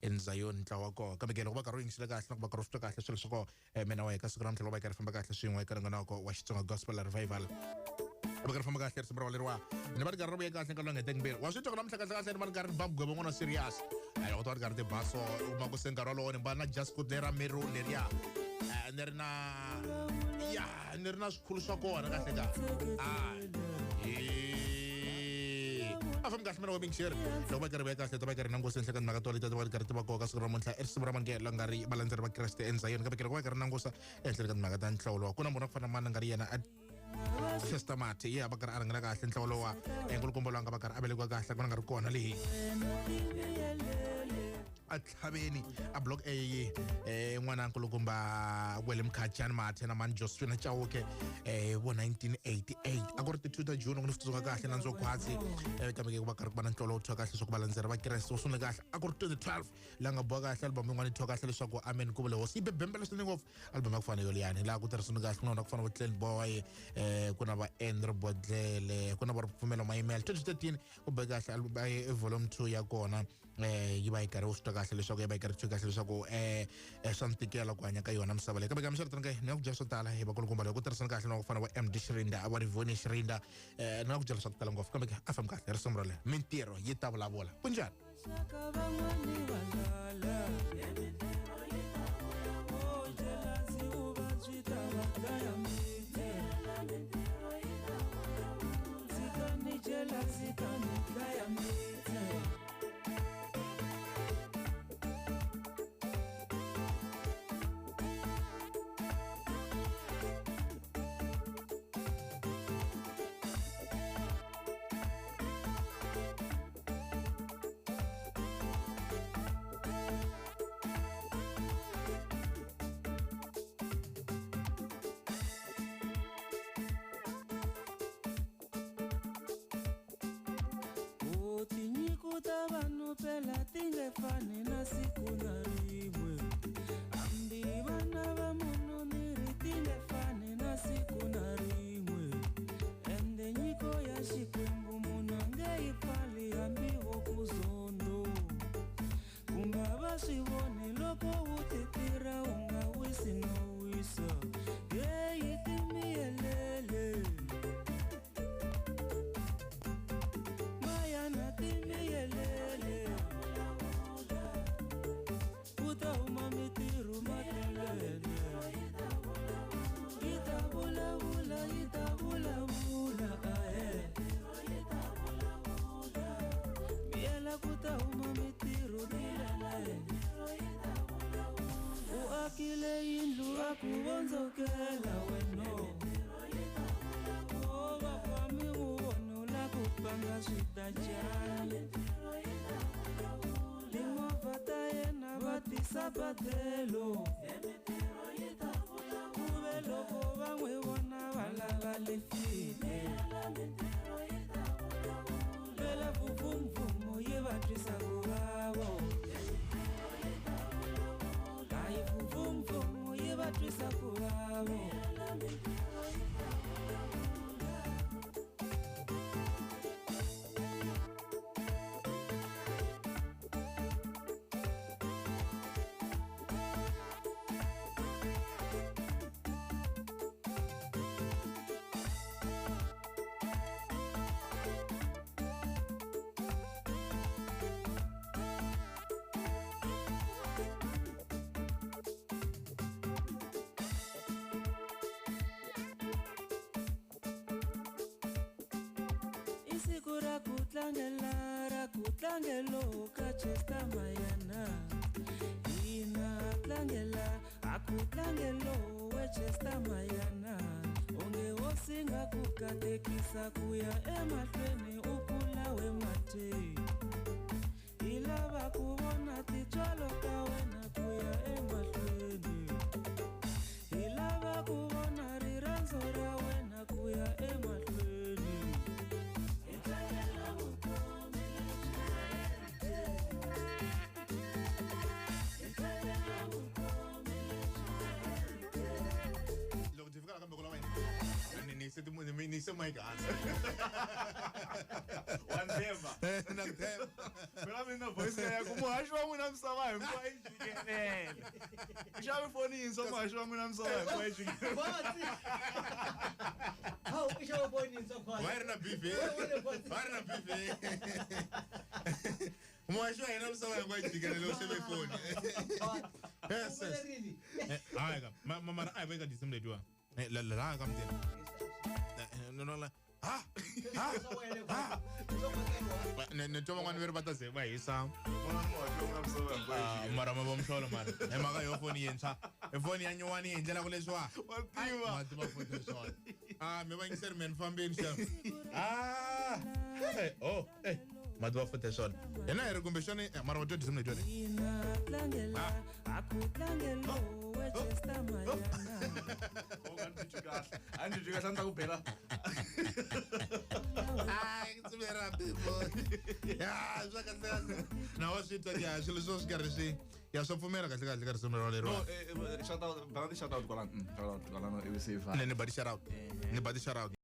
enzayon ntlawa ko ka begelo ba ka ring sila kahle ba ka rosta kahle swilo soko mina wa ka sigram tlelo ba ka famba kahle swin'we ka ngana ko wa Xitsonga gospel revival ba ka famba kahle sibra walerwa ni ba ka robe kahle ka longe tengbe wa switho kana mhlaka kahle ni ba ka bab go ngona serious ayi o to ka de baso uma ko senga rolo ni ba na just ko dera meru leria nerna ya nerna school soko na kahle ka afam gas mena wabing share lo ba karbe gas to ba kar nango sense kan magatoli to ba kar to ba ko gas ramon sa ersbraman ke langari Valandzeri ba Kreste enzayon ka bekero kar nango sa kan magatan tlawlo kuna mo nakfana man ngari yana systemati ya bakar arang na gas tlawlo wa engul kumbolo ang bakar abele ko gas kan ngar ko na li at habeni a blog ngwana nkulukumba welem kachan mathena man Josephine Chauke wo 1988 akorte 2 June ngifutsuka kahle nanzo khwazi kameke kuba karibana nhlolo uthoka kahle sokubalandzera ba Kreste usune kahle akorte 12 la ngabuka kahle album ngwana ithoka kahle leswaku amen kubule wosibe bembele sine ngof album akufana yoliyani la kutirhisuna kahle ngona kufana bo Clan Boy kuna ba Andrew Bodlele kuna ba ripfumelo ma email 2013 ubeka kahle album volume 2 ya kona yiba ikare ustoka kahle leswaku yiba ikare thuka kahle leswaku santikela ku hanya ka yona misava le ka beka misava tanga ne ku jasa tala hi ba kulukumba le ku tirhisana kahle no kufana wa MD Shrinda wa Rivoni Shrinda na ku jasa tala ngof ka beka afam kahle risomro le mintiro yi ta vulavula kunjani One Phela mina voice yakho umuhasho wa n'wina misava hinkwayo yi jikelele. Xave foni yintshwa umuhasho wa n'wina misava hinkwayo yi jikelele. How is your point in so far? Why na bife? Why na bife? Umuhasho wa yena misava hinkwayo yi jikelele u xave foni. Yes. Hayi ka mama a veka disemletiwa. La ka mtini. No la. Ne toma ngani veri batase va hisa. Mara ma bomsholo man. E maka yo phone yentsa. E phone ya nyuwani endlela ku leswa. Mativa photo shot. Me va inser men fambeni sha. Mativa photo shot. Ena ere kumbe shone mara wato disemletiwa. Andijika santa kuphela. Tsumera people. Zwakahle. Nawo switwa ya swilo swo swikarhi ya swo pfumela kahle kahle ka risumelo lero. No, shout out, shout out kwalano. Shout out kwalano, it was safe. Ni body shout out.